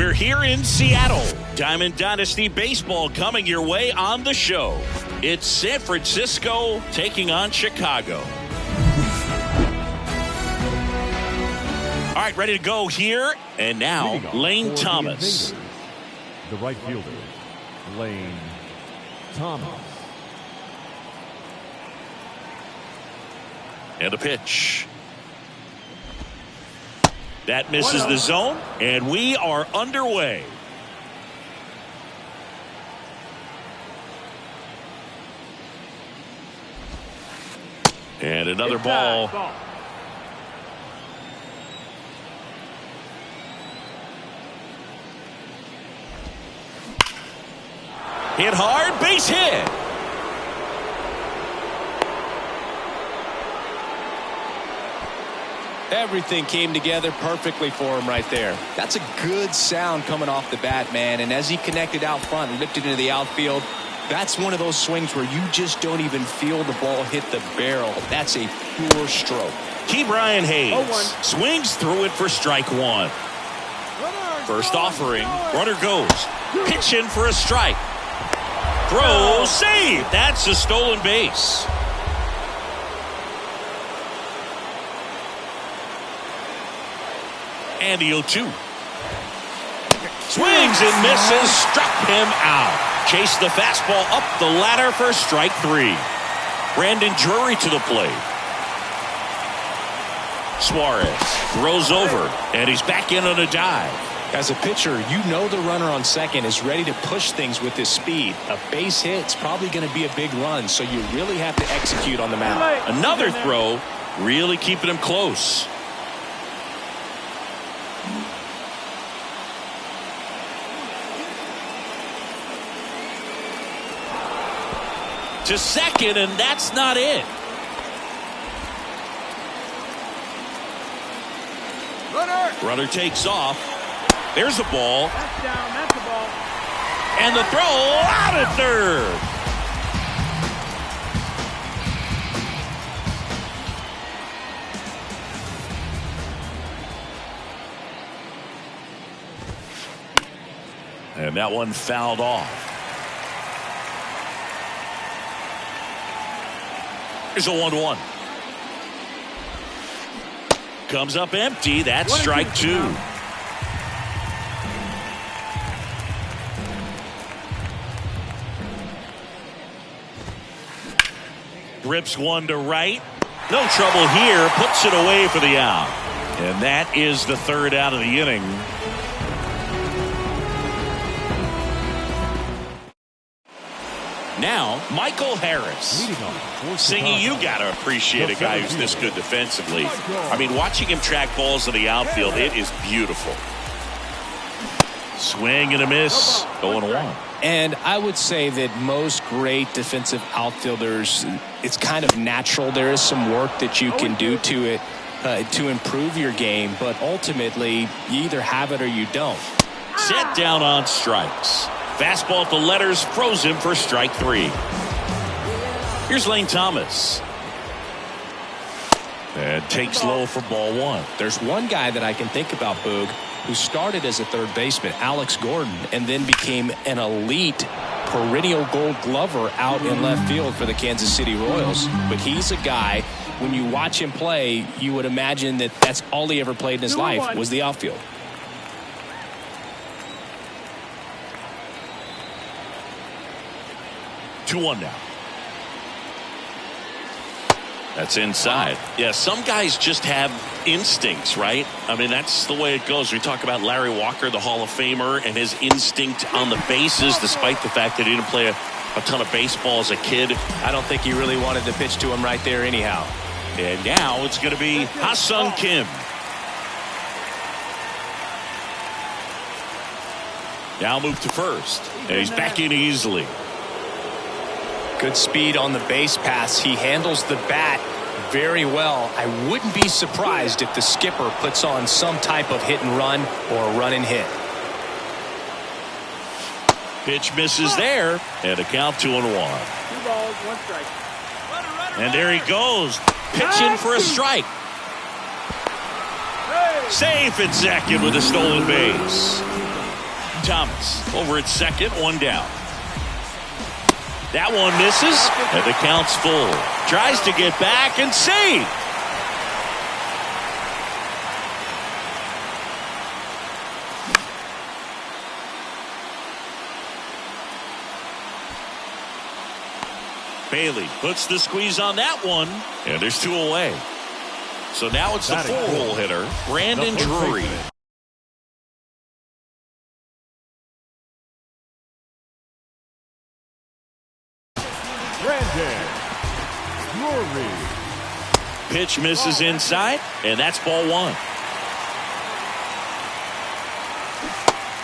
We're here in Seattle. Diamond Dynasty Baseball coming your way on the show. It's San Francisco taking on Chicago. All right, ready to go here. And now, Lane Thomas. The right fielder, Lane Thomas. And a pitch. That misses the zone, and we are underway. And another ball. Hit hard, base hit. Everything came together perfectly for him right there. That's a good sound coming off the bat, man. And as he connected out front and lifted into the outfield, that's one of those swings where you just don't even feel the ball hit the barrel. That's a pure stroke. Key Brian Hayes swings through it for strike one. First offering, runner goes. Pitch in for a strike. Throw, save. That's a stolen base. And the 0-2. Swings and misses, struck him out. Chased the fastball up the ladder for strike three. Brandon Drury to the plate. Suarez throws over, and he's back in on a dive. As a pitcher, you know the runner on second is ready to push things with his speed. A base hit's probably going to be a big run, so you really have to execute on the mound. Another throw, really keeping him close. To second, and that's not it. Runner takes off. There's a ball. That's down. That's a ball. And the throw out at third. And that one fouled off. Here's a 1-1. Comes up empty. That's strike two. Rips one to right. No trouble here. Puts it away for the out. And that is the third out of the inning. Now, Michael Harris. Singy, you got to appreciate a guy who's this good defensively. I mean, watching him track balls in the outfield, it is beautiful. Swing and a miss. 0-1. And I would say that most great defensive outfielders, it's kind of natural. There is some work that you can do to it to improve your game, but ultimately, you either have it or you don't. Set down on strikes. Fastball at the letters, froze him for strike three. Here's Lane Thomas. And takes low for ball one. There's one guy that I can think about, Boog, who started as a third baseman, Alex Gordon, and then became an elite perennial gold glover out in left field for the Kansas City Royals. But he's a guy, when you watch him play, you would imagine that that's all he ever played in his life was the outfield. Two-one now. That's inside. Yeah, some guys just have instincts, right? I mean, that's the way it goes. We talk about Larry Walker, the Hall of Famer, and his instinct on the bases, despite the fact that he didn't play a ton of baseball as a kid. I don't think he really wanted to pitch to him right there anyhow. And now it's going to be Ha-Seong Kim. Now move to first. And he's back in easily. Good speed on the base pass. He handles the bat very well. I wouldn't be surprised if the skipper puts on some type of hit and run or a run and hit. Pitch misses there, and a count 2-1. 2 balls, 1 strike. And there he goes, pitching for a strike. Safe at second with a stolen base. Thomas over at second, one down. That one misses, and the count's full. Tries to get back and see. Bailey puts the squeeze on that one, and there's two away. So now it's the four-hole hitter, Brandon Drury. Pitch misses inside, and that's ball one.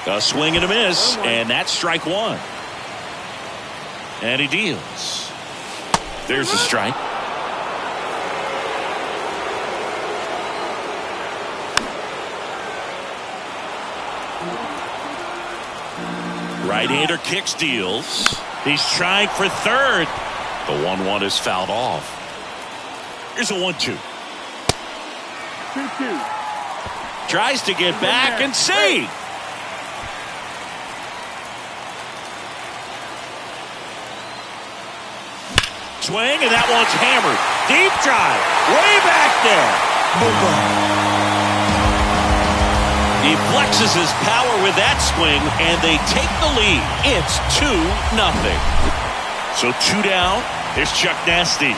A swing and a miss, and that's strike one. And he deals. There's the strike. Right-hander kicks, deals. He's trying for third. The 1-1 is fouled off. Here's a 1-2. 2-2. Tries to get back and see. Swing, and that one's hammered. Deep drive. Way back there. He flexes his power with that swing, and they take the lead. It's 2-0. So 2 down. Here's Chuck Nasty.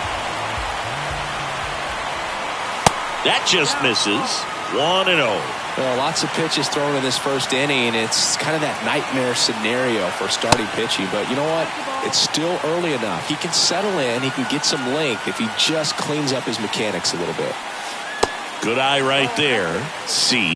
That just misses. 1-0. Well, lots of pitches thrown in this first inning, and it's kind of that nightmare scenario for starting pitching. But you know what? It's still early enough. He can settle in. He can get some length if he just cleans up his mechanics a little bit. Good eye right there. See.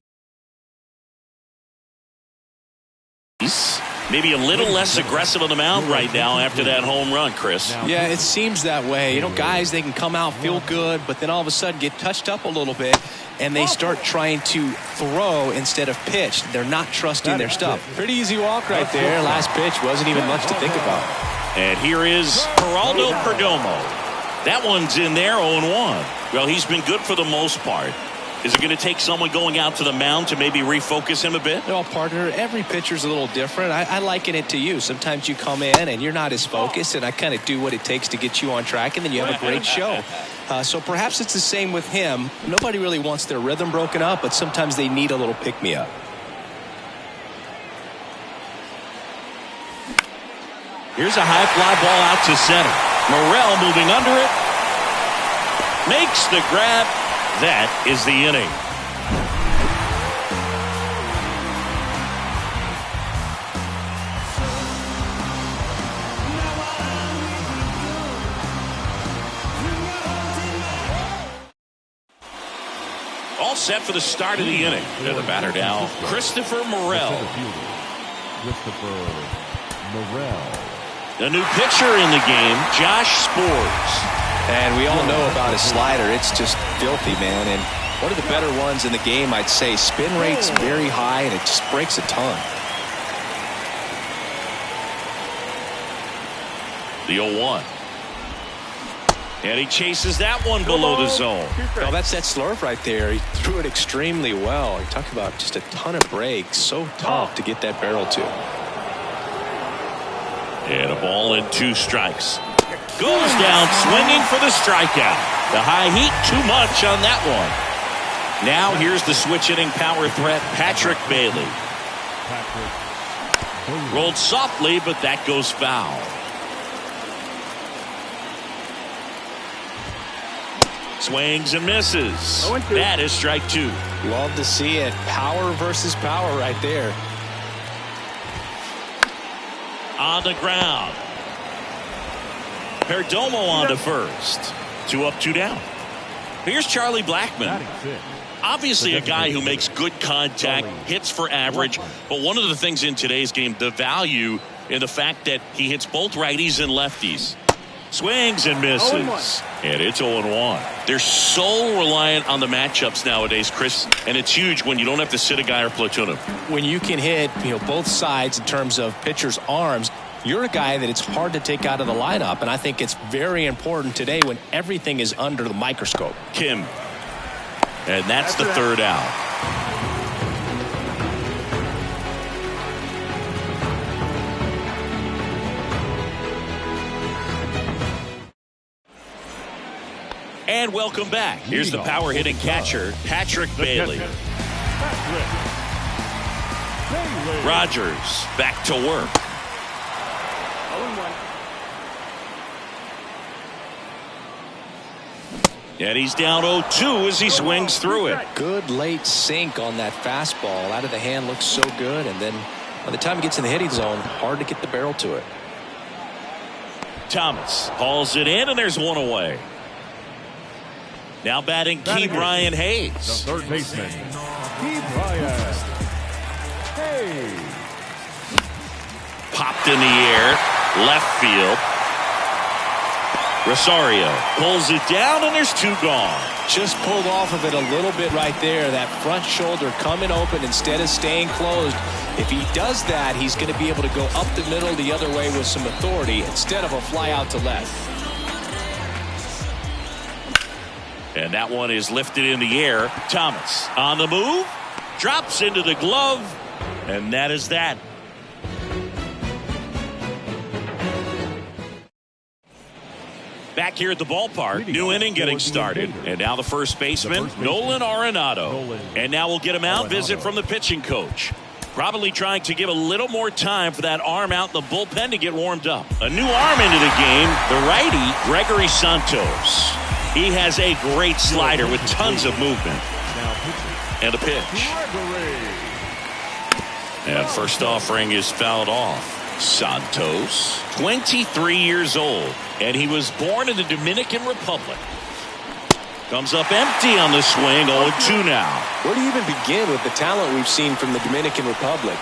Maybe a little less aggressive on the mound right now after that home run, Chris. Yeah, it seems that way. You know, guys, they can come out, feel good, but then all of a sudden get touched up a little bit, and they start trying to throw instead of pitch. They're not trusting their stuff. Pretty easy walk right there. Last pitch wasn't even much to think about. And here is Geraldo Perdomo. That one's in there, 0-1. Well, he's been good for the most part. Is it going to take someone going out to the mound to maybe refocus him a bit? Well, partner, every pitcher's a little different. I liken it to you. Sometimes you come in and you're not as focused, and I kind of do what it takes to get you on track, and then you have a great show. So perhaps it's the same with him. Nobody really wants their rhythm broken up, but sometimes they need a little pick-me-up. Here's a high fly ball out to center. Morrell moving under it. Makes the grab. That is the inning. All set for the start of the inning. And the batter now, Christopher Morrell. The new pitcher in the game, Josh Sborz. And we all know about his slider. It's just filthy, man. And one of the better ones in the game, I'd say. Spin rate's very high, and it just breaks a ton. The 0-1. And he chases that one below the zone. Well, that's that slurve right there. He threw it extremely well. You talk about just a ton of breaks. So tough to get that barrel to. And a ball and 2 strikes. Goes down swinging for the strikeout. The high heat, too much on that one. Now here's the switch hitting power threat, Patrick Bailey. Rolled softly, but that goes foul. Swings and misses. That is strike 2. Love to see it. Power versus power right there. On the ground. Perdomo on to first. 2 up, 2 down. Here's Charlie Blackmon. Obviously a guy who makes good contact, hits for average, but one of the things in today's game, the value in the fact that he hits both righties and lefties. Swings and misses. And it's 0-1. They're so reliant on the matchups nowadays, Chris, and it's huge when you don't have to sit a guy or platoon him. When you can hit, both sides in terms of pitchers' arms, you're a guy that it's hard to take out of the lineup, and I think it's very important today when everything is under the microscope. Kim. And that's the third out. And welcome back. Here's the power hitting catcher, Patrick Bailey. Rogers back to work. 0-1. And he's down 0-2 as he swings through it. Good late sink on that fastball. Out of the hand looks so good, and then by the time he gets in the hitting zone, hard to get the barrel to it. Thomas hauls it in, and there's one away. Now batting Key Brian Hayes. The third baseman, Key Brian Hayes. Popped in the air, left field. Rosario pulls it down, and there's 2 gone. Just pulled off of it a little bit right there. That front shoulder coming open instead of staying closed. If he does that, he's going to be able to go up the middle the other way with some authority instead of a fly out to left. And that one is lifted in the air. Thomas on the move, drops into the glove, and that is that. Back here at the ballpark, new inning getting started. And now the first baseman, Nolan Arenado. And now we'll get him out, visit from the pitching coach. Probably trying to give a little more time for that arm out in the bullpen to get warmed up. A new arm into the game, the righty, Gregory Santos. He has a great slider with tons of movement. And a pitch. And first offering is fouled off. Santos, 23 years old, and he was born in the Dominican Republic. Comes up empty on the swing, 0-2 now. Where do you even begin with the talent we've seen from the Dominican Republic?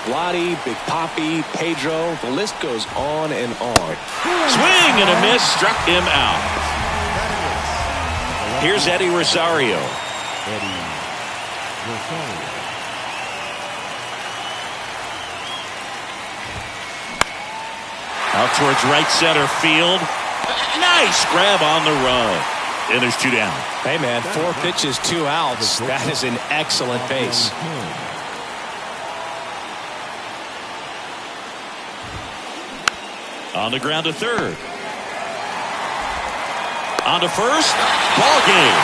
Vladdy, Big Papi, Pedro, the list goes on and on. Swing and a miss, struck him out. Here's Eddie Rosario. Out towards right center field. Nice grab on the run. And there's 2 down. Hey, man, 4 pitches, 2 outs. That is an excellent pace. On the ground to third. On to first. Ball game.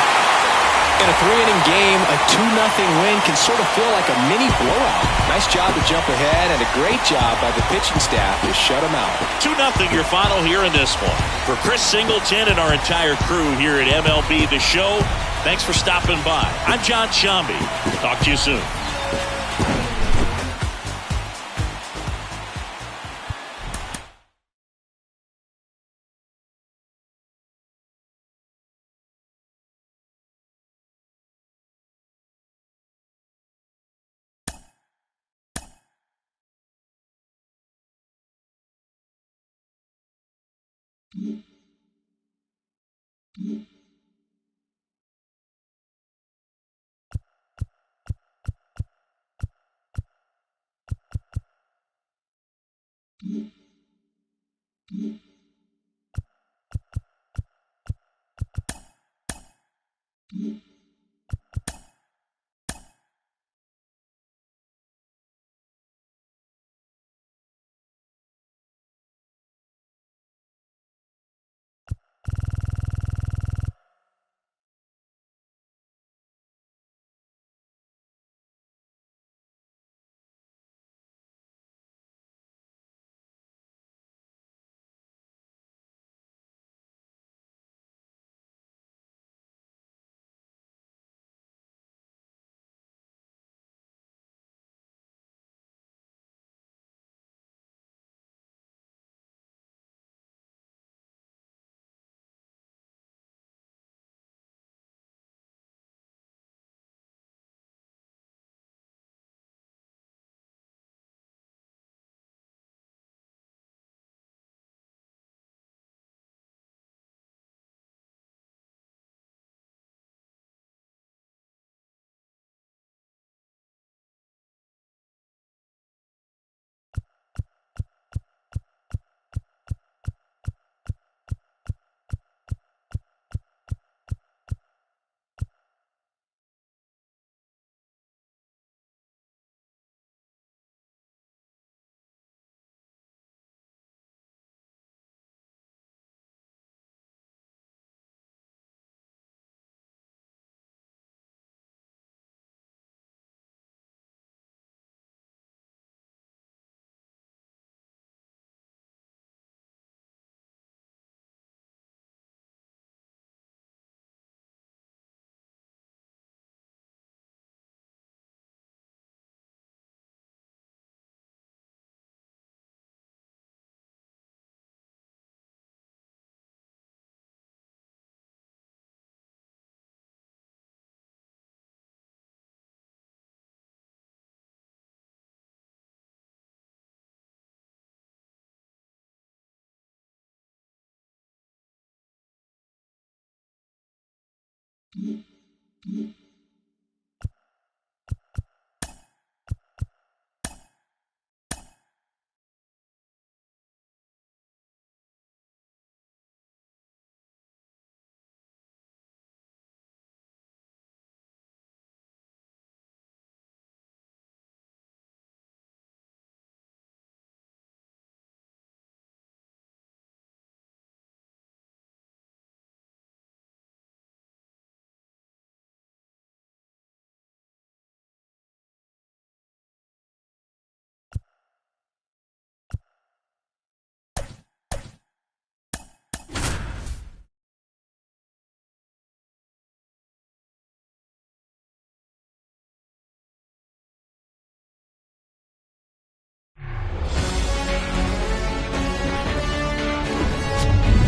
In a 3-inning game, a 2-0 win can sort of feel like a mini blowout. Nice job to jump ahead, and a great job by the pitching staff to shut them out. 2-0 your final here in this one. For Chris Singleton and our entire crew here at MLB The Show, thanks for stopping by. I'm John Shambi. Talk to you soon.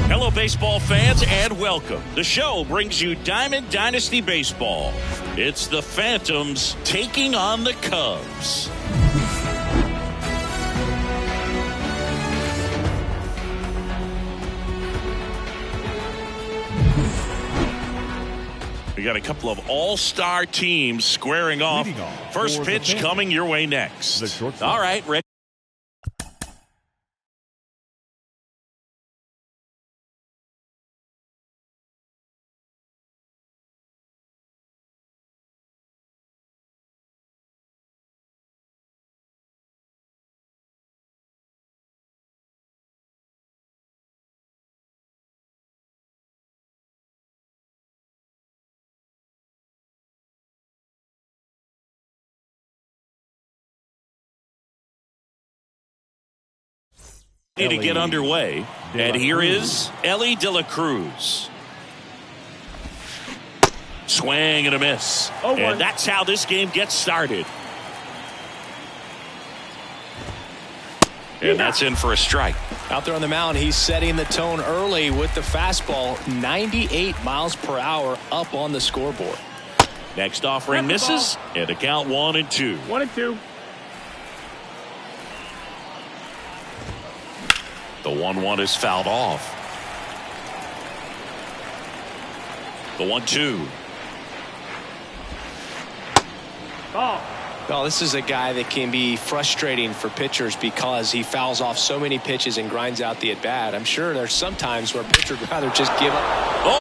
Hello, baseball fans, and welcome. The show brings you Diamond Dynasty Baseball. It's the Phantoms taking on the Cubs. We got a couple of all-star teams squaring off. First pitch coming your way next. All right, ready. To get underway, and here is Ellie De La Cruz. Swing and a miss, and that's how this game gets started. And that's in for a strike. Out there on the mound, he's setting the tone early with the fastball, 98 miles per hour up on the scoreboard. Next offering misses, and a count 1-2. 1-2. The 1-1 is fouled off. The 1-2. Well, this is a guy that can be frustrating for pitchers because he fouls off so many pitches and grinds out the at-bat. I'm sure there's some times where pitchers would rather just give up. Oh,